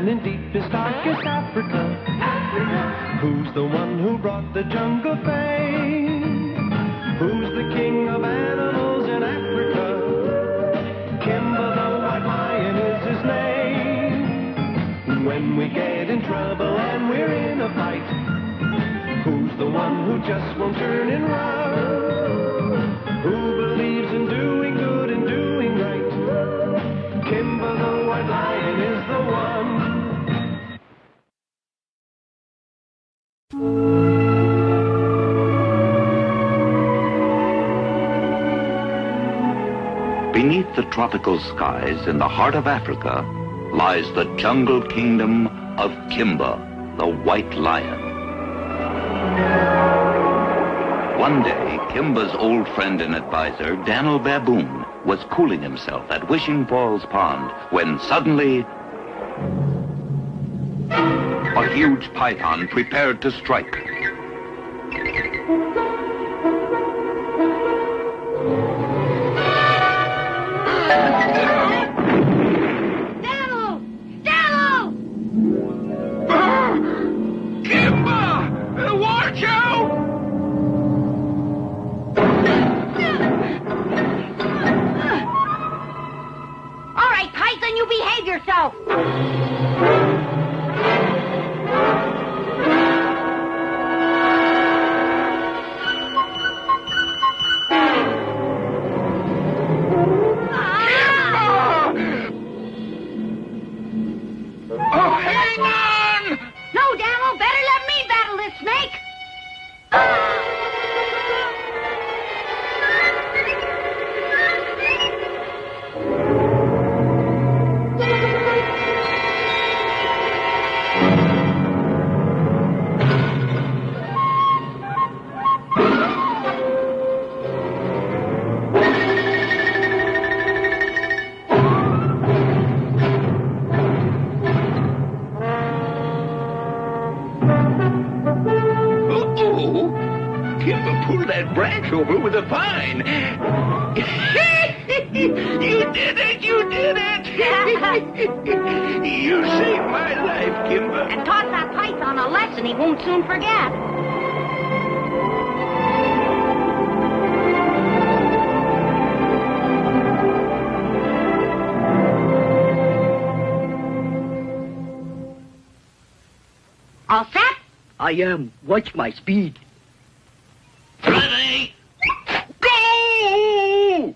man in deepest, darkest Africa? Who's the one who brought the jungle fame? Who's the king of animals in Africa? Kimba the white lion is his name. When we get in trouble and we're in a fight, who's the one who just won't turn and run? Who believes in doing good and doing right? Kimba the white lion is the one. Beneath the tropical skies in the heart of Africa lies the jungle kingdom of Kimba, the white lion. One day, Kimba's old friend and advisor, Daniel Baboon, was cooling himself at Wishing Falls Pond when suddenly a huge python prepared to strike. Yourself. Oh, hang on! No, Daniel, better let me battle this snake. Kimba pulled that branch over with a vine. You did it! You did it! You saved my life, Kimba. And taught that python a lesson he won't soon forget. All set? I am. Watch my speed. Ready? Go!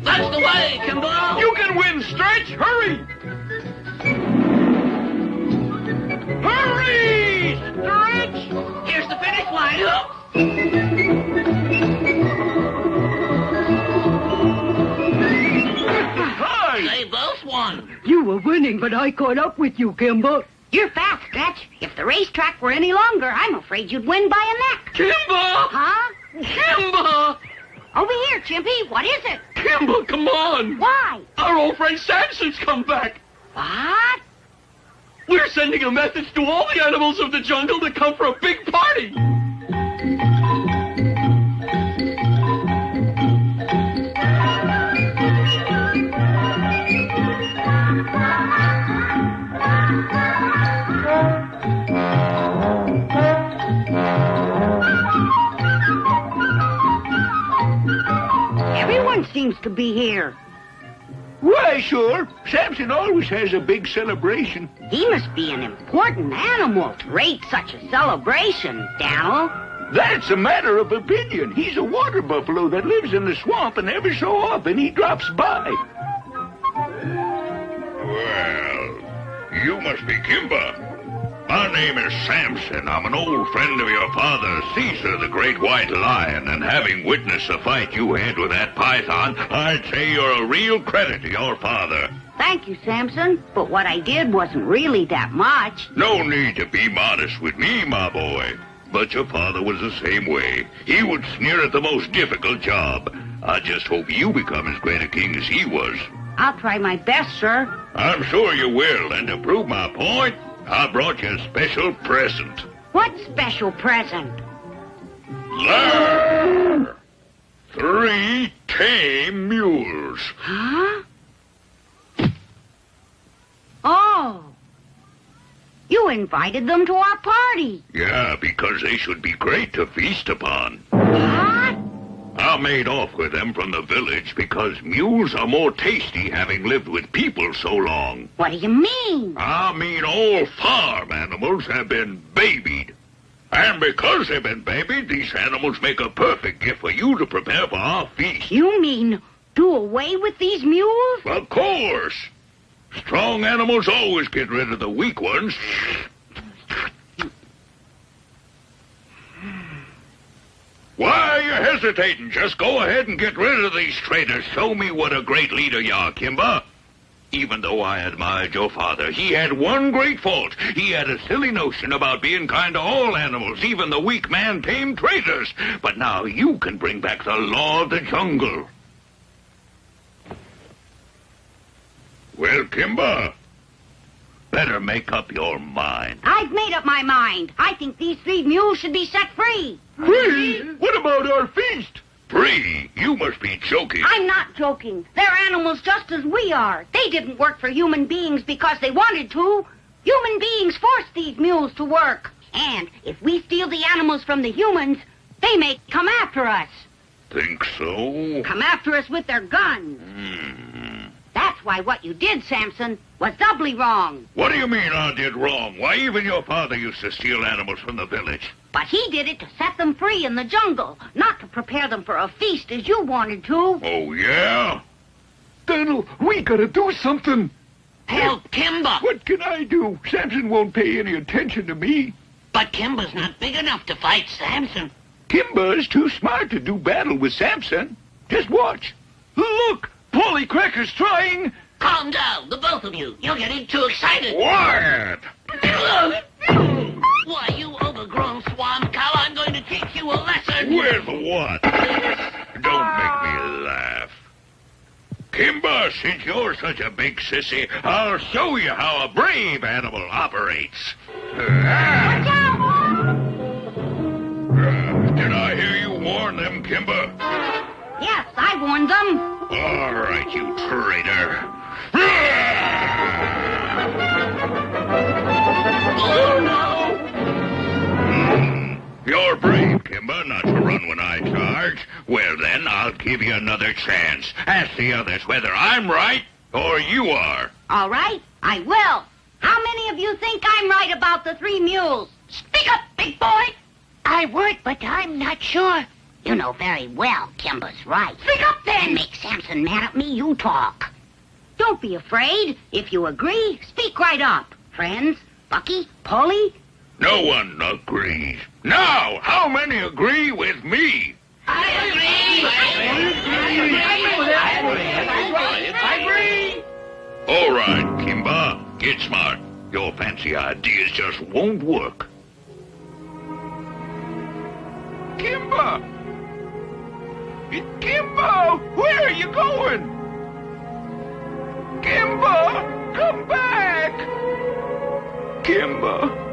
That's the way, Kimba! You can win, Stretch! Hurry! Hurry! Stretch! Here's the finish line. Hi! They both won. You were winning, but I caught up with you, Kimba. You're fast, Stretch. If the racetrack were any longer, I'm afraid you'd win by a neck. Kimba! Huh? Kimba! Over here, Chimpy. What is it? Kimba, come on! Why? Our old friend Samson's come back! What? We're sending a message to all the animals of the jungle to come for a big party! Everyone seems to be here. Why, sure. Samson always has a big celebration. He must be an important animal to rate such a celebration, Daniel. That's a matter of opinion. He's a water buffalo that lives in the swamp, and every so often he drops by. Well, you must be Kimba. My name is Samson. I'm an old friend of your father, Caesar, the great white lion, and having witnessed the fight you had with that python, I'd say you're a real credit to your father. Thank you, Samson, but what I did wasn't really that much. No need to be modest with me, my boy. But your father was the same way. He would sneer at the most difficult job. I just hope you become as great a king as he was. I'll try my best, sir. I'm sure you will, and to prove my point, I brought you a special present. What special present? There! 3 tame mules. Huh? invited them to our party. Yeah, because they should be great to feast upon. What? I made off with them from the village because mules are more tasty having lived with people so long. What do you mean? I mean all farm animals have been babied. And because they've been babied, these animals make a perfect gift for you to prepare for our feast. You mean do away with these mules? Of course. Strong animals always get rid of the weak ones. Why are you hesitating? Just go ahead and get rid of these traitors. Show me what a great leader you are, Kimba. Even though I admired your father, he had one great fault. He had a silly notion about being kind to all animals, even the weak man-tamed traitors. But now you can bring back the law of the jungle. Well, Kimba, better make up your mind. I've made up my mind. I think these 3 mules should be set free. Free? What about our feast? Free? You must be joking. I'm not joking. They're animals just as we are. They didn't work for human beings because they wanted to. Human beings forced these mules to work. And if we steal the animals from the humans, they may come after us. Think so? Come after us with their guns. That's why what you did, Samson, was doubly wrong. What do you mean I did wrong? Why, even your father used to steal animals from the village. But he did it to set them free in the jungle, not to prepare them for a feast as you wanted to. Oh, yeah? Donald, we gotta do something. Help Kimba! What can I do? Samson won't pay any attention to me. But Kimba's not big enough to fight Samson. Kimba's too smart to do battle with Samson. Just watch. Look! Polly Cracker's trying. Calm down, the both of you. You're getting too excited. What? Why, you overgrown swamp cow, I'm going to teach you a lesson. With what? Don't make me laugh. Kimba, since you're such a big sissy, I'll show you how a brave animal operates. Watch out! Did I hear you warn them, Kimba? Yes, I warned them. All right, you traitor. Oh, no! You're brave, Kimba, not to run when I charge. Well, then, I'll give you another chance. Ask the others whether I'm right or you are. All right, I will. How many of you think I'm right about the 3 mules? Speak up, big boy. I would, but I'm not sure. You know very well Kimba's right. Speak up then! And make Samson mad at me, you talk. Don't be afraid. If you agree, speak right up. Friends, Bucky, Polly. No one agrees. Now, how many agree with me? I agree! All right, Kimba, get smart. Your fancy ideas just won't work. Kimba! Kimba! Where are you going? Kimba! Come back! Kimba!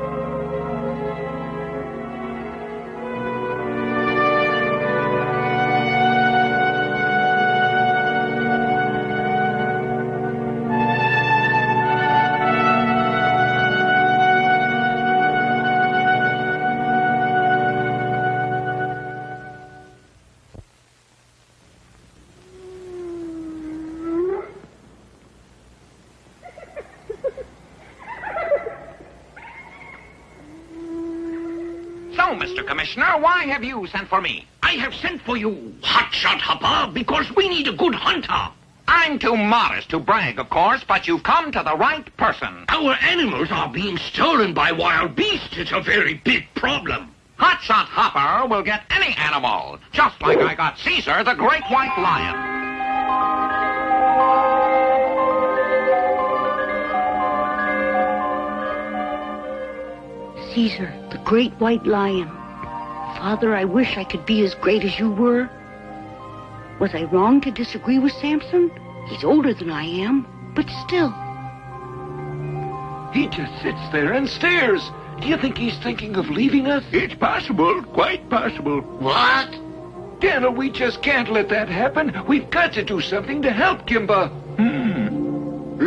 So, Mr. Commissioner, why have you sent for me? I have sent for you, hotshot hopper, because we need a good hunter. I'm too modest to brag, of course, but you've come to the right person. Our animals are being stolen by wild beasts. It's a very big problem. Hotshot Hopper will get any animal, just like I got Caesar, the great white lion. Caesar, the great white lion. Father, I wish I could be as great as you were. Was I wrong to disagree with Samson? He's older than I am, but still. He just sits there and stares. Do you think he's thinking of leaving us? It's possible, quite possible. What? Daniel, we just can't let that happen. We've got to do something to help Kimba.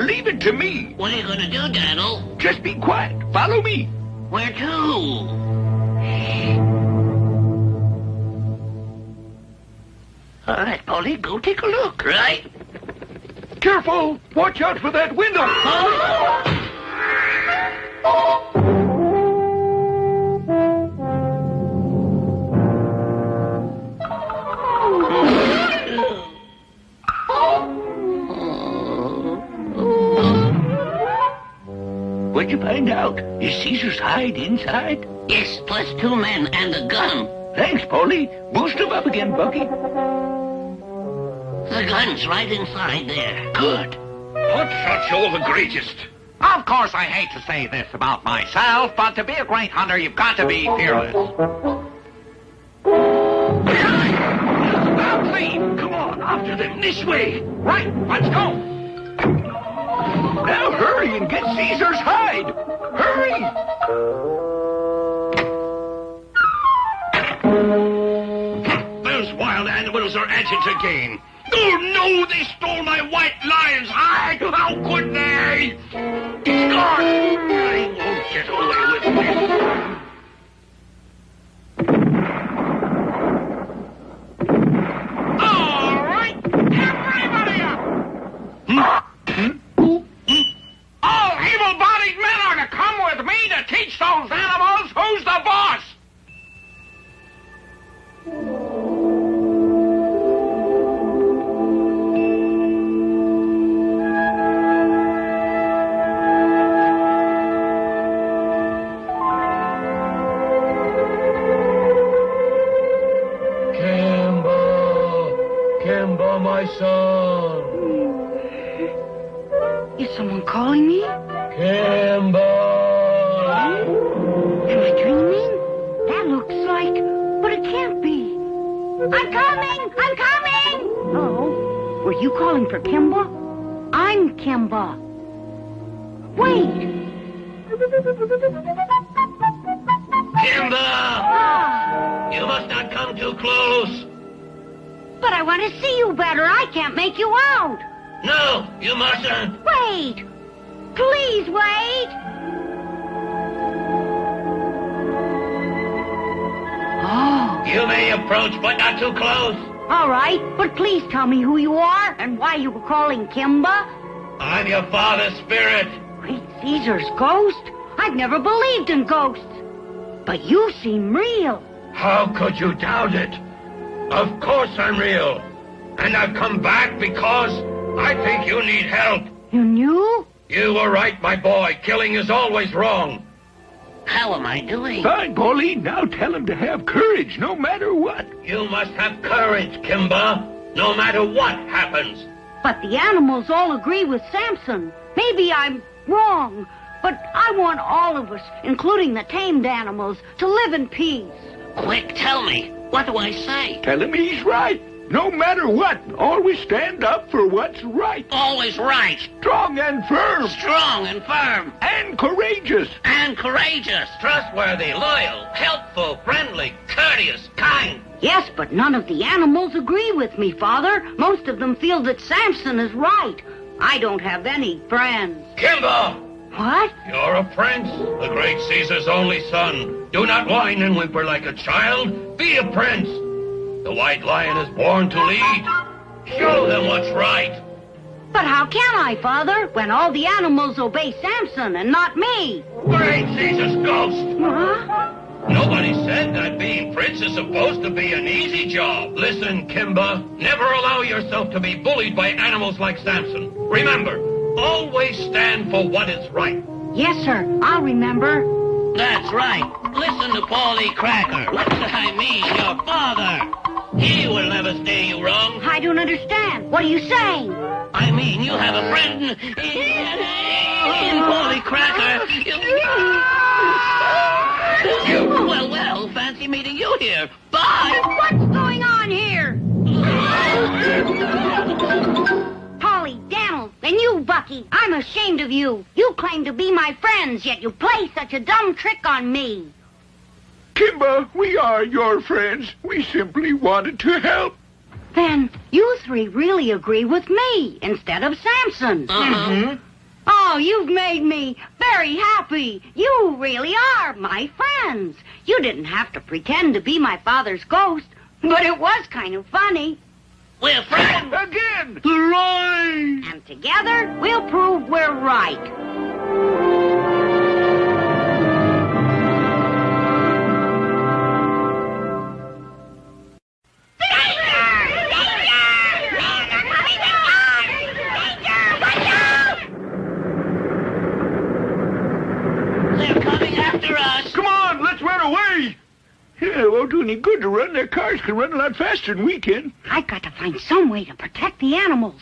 Leave it to me. What are you gonna do, Daniel? Just be quiet. Follow me. Where to? All right, Polly, go take a look, right? Careful! Watch out for that window! What'd you find out? Is Caesar's hide inside? Yes, plus 2 men and a gun. Thanks, Polly. Boost him up again, Bucky. The gun's right inside there. Good. What shot you all the greatest? Of course, I hate to say this about myself, but to be a great hunter, you've got to be fearless. Now, clean! Come on, after them, this way! Right, let's go. Now hurry and get Caesar's hide! Hurry! Those wild animals are at it again. Oh, no, they stole my white lion's hide! How could they? It's gone! They won't get away with this. All right, everybody up. All able-bodied men are to come with me to teach those animals who's the boss. Kimba, my son. Is someone calling me? Kimba. Am I dreaming? That looks like... But it can't be. I'm coming! I'm coming! Oh, were you calling for Kimba? I'm Kimba. Wait. Kimba! Ah, You must not come too close. But I want to see you better. I can't make you out. No, you mustn't. Wait! Please wait! oh. You may approach, but not too close. All right, but please tell me who you are and why you were calling Kimba. I'm your father's spirit. Great Caesar's ghost? I've never believed in ghosts. But you seem real. How could you doubt it? Of course I'm real. And I've come back because I think you need help. You knew? You were right, my boy. Killing is always wrong. How am I doing? Fine, Polly. Now tell him to have courage, no matter what. You must have courage, Kimba, no matter what happens. But the animals all agree with Samson. Maybe I'm wrong, but I want all of us, including the tamed animals, to live in peace. Quick, tell me. What do I say? Tell him he's right. No matter what, always stand up for what's right. Always right. Strong and firm. Strong and firm. And courageous. And courageous. Trustworthy, loyal, helpful, friendly, courteous, kind. Yes, but none of the animals agree with me, Father. Most of them feel that Samson is right. I don't have any friends. Kimba! What? You're a prince, the great Caesar's only son. Do not whine and whimper like a child. Be a prince. The white lion is born to lead. Show them what's right. But how can I, Father, when all the animals obey Samson and not me? Great Caesar's ghost. Huh? Nobody said that being prince is supposed to be an easy job. Listen, Kimba, never allow yourself to be bullied by animals like Samson. Remember, always stand for what is right. Yes, sir. I'll remember. That's right. Listen to Paulie Cracker. I mean your father. He will never steer you wrong. I don't understand. What are you saying? I mean, you have a friend in Paulie Cracker. Well, fancy meeting you here. Bye. What's going on here? Polly, Daniel, and you, Bucky. I'm ashamed of you. You claim to be my friends, yet you play such a dumb trick on me. Kimba, we are your friends. We simply wanted to help. Then you three really agree with me instead of Samson. Uh-huh. Oh, you've made me very happy. You really are my friends. You didn't have to pretend to be my father's ghost, but it was kind of funny. We're friends. Again! Right! And together, we'll prove we're right. They're coming after us. Come on, let's run away! Yeah, it won't do any good to run. Their cars can run a lot faster than we can. I've got to find some way to protect the animals.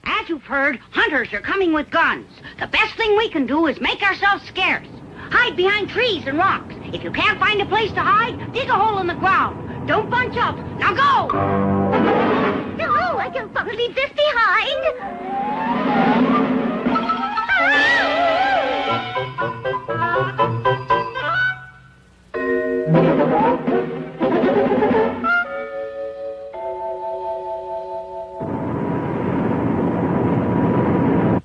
As you've heard, hunters are coming with guns. The best thing we can do is make ourselves scarce. Hide behind trees and rocks. If you can't find a place to hide, dig a hole in the ground. Don't bunch up. Now go! No, I don't want to leave this behind.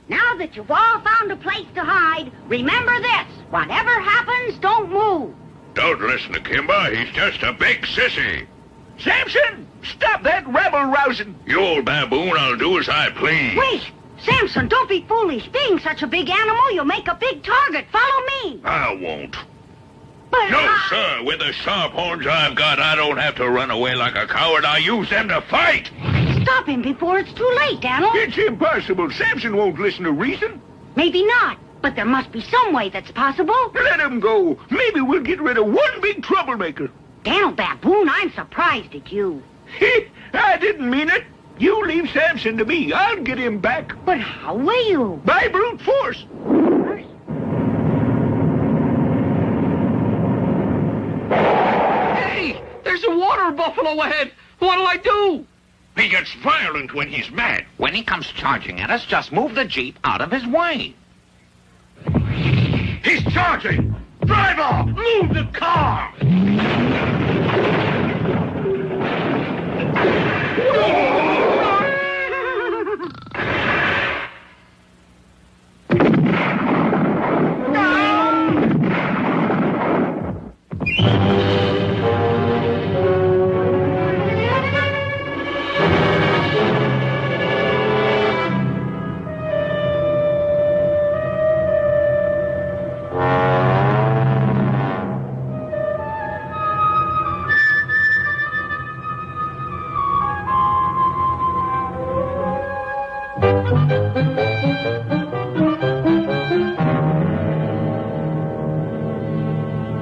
Now that you've all found a place to hide, remember this. Whatever happens, don't move. Don't listen to Kimba. He's just a big sissy. Samson, stop that rabble-rousing. You old baboon, I'll do as I please. Wait! Samson, don't be foolish. Being such a big animal, you'll make a big target. Follow me. I won't. But No, sir. With the sharp horns I've got, I don't have to run away like a coward. I use them to fight. Stop him before it's too late, Daniel. It's impossible. Samson won't listen to reason. Maybe not, but there must be some way that's possible. Let him go. Maybe we'll get rid of one big troublemaker. Daniel Baboon, I'm surprised at you. I didn't mean it. You leave Samson to me. I'll get him back. But how will you? By brute force. Hey, there's a water buffalo ahead. What'll I do? He gets violent when he's mad. When he comes charging at us, just move the Jeep out of his way. He's charging. Driver, move the car.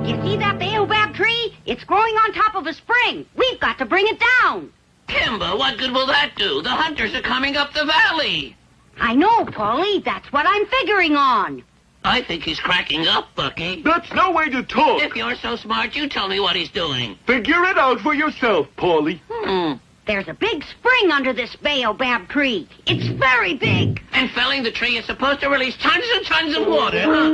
You see that baobab tree? It's growing on top of a spring. We've got to bring it down. Kimba, what good will that do? The hunters are coming up the valley. I know, Paulie. That's what I'm figuring on. I think he's cracking up, Bucky. That's no way to talk. If you're so smart, you tell me what he's doing. Figure it out for yourself, Paulie. There's a big spring under this baobab tree. It's very big. And felling the tree is supposed to release tons and tons of water, huh?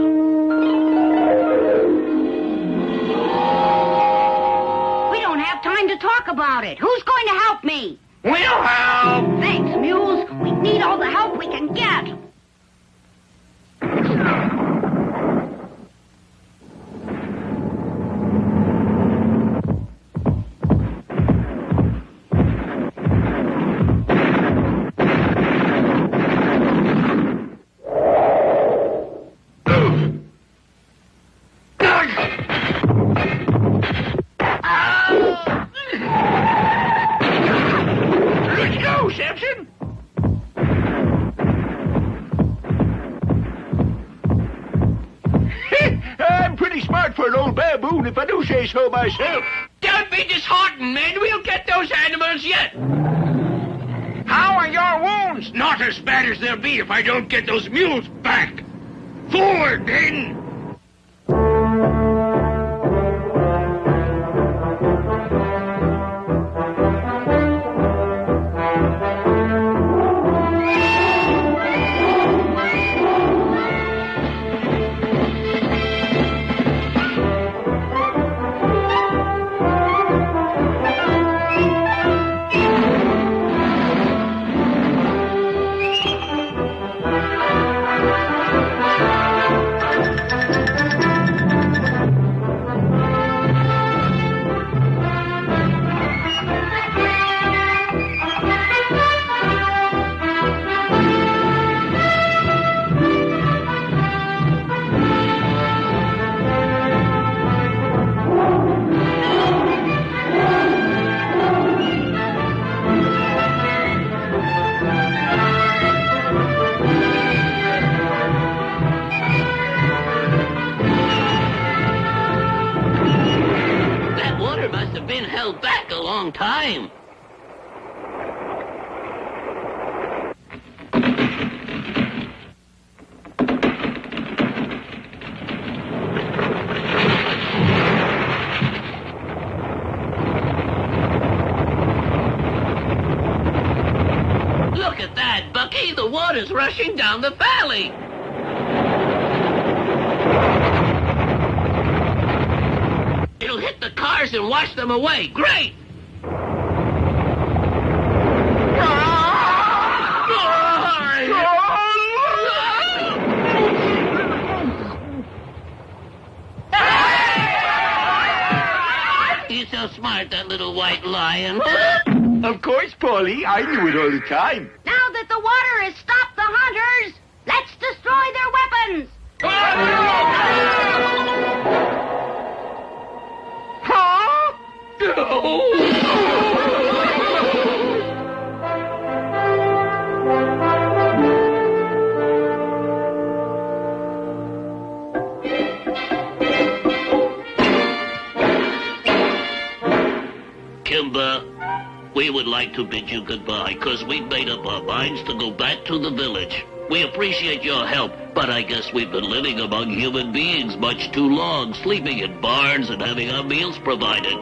We don't have time to talk about it. Who's going to help me? We'll help. Thanks, Mules. We need all the help we can get. Let's go, Samson. I'm pretty smart for an old baboon, if I do say so myself. Don't be disheartened, men. We'll get those animals yet. How are your wounds? Not as bad as they'll be if I don't get those mules back. Forward, then. time. Look at that, Bucky. The water's rushing down the valley. It'll hit the cars and wash them away. Great! He's so smart, that little white lion. Of course, Paulie. I knew it all the time. Now that the water has stopped the hunters, let's destroy their weapons. Kimba, we would like to bid you goodbye, because we've made up our minds to go back to the village. We appreciate your help, but I guess we've been living among human beings much too long, sleeping in barns and having our meals provided.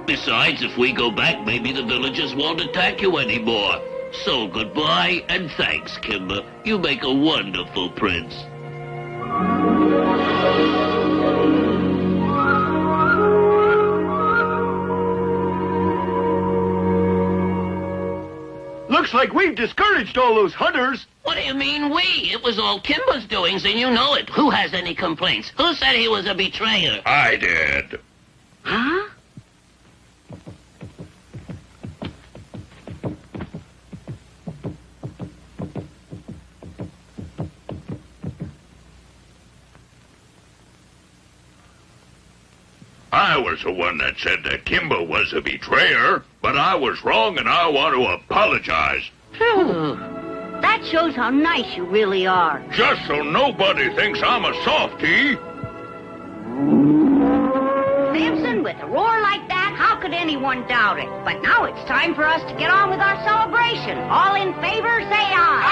Besides, if we go back, maybe the villagers won't attack you anymore. So goodbye, and thanks, Kimba. You make a wonderful prince. Looks like we've discouraged all those hunters. What do you mean, we? It was all Kimba's doings, and you know it. Who has any complaints? Who said he was a betrayer? I did. Huh? I was the one that said that Kimba was a betrayer, but I was wrong and I want to apologize. That shows how nice you really are. Just so nobody thinks I'm a softie. Samson, with a roar like that, how could anyone doubt it? But now it's time for us to get on with our celebration. All in favor, say aye.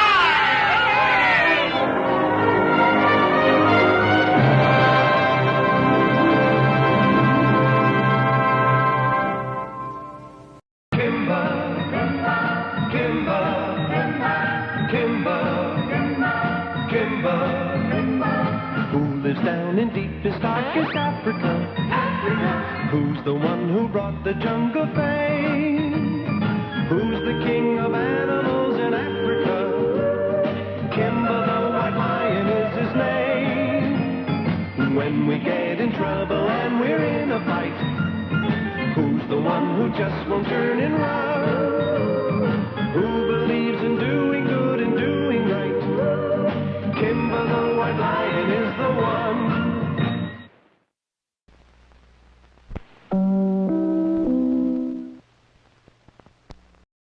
Down in deepest, darkest Africa. Who's the one who brought the jungle fame? Who's the king of animals in Africa? Kimba the white lion is his name. When we get in trouble and we're in a fight, who's the one who just won't turn and run?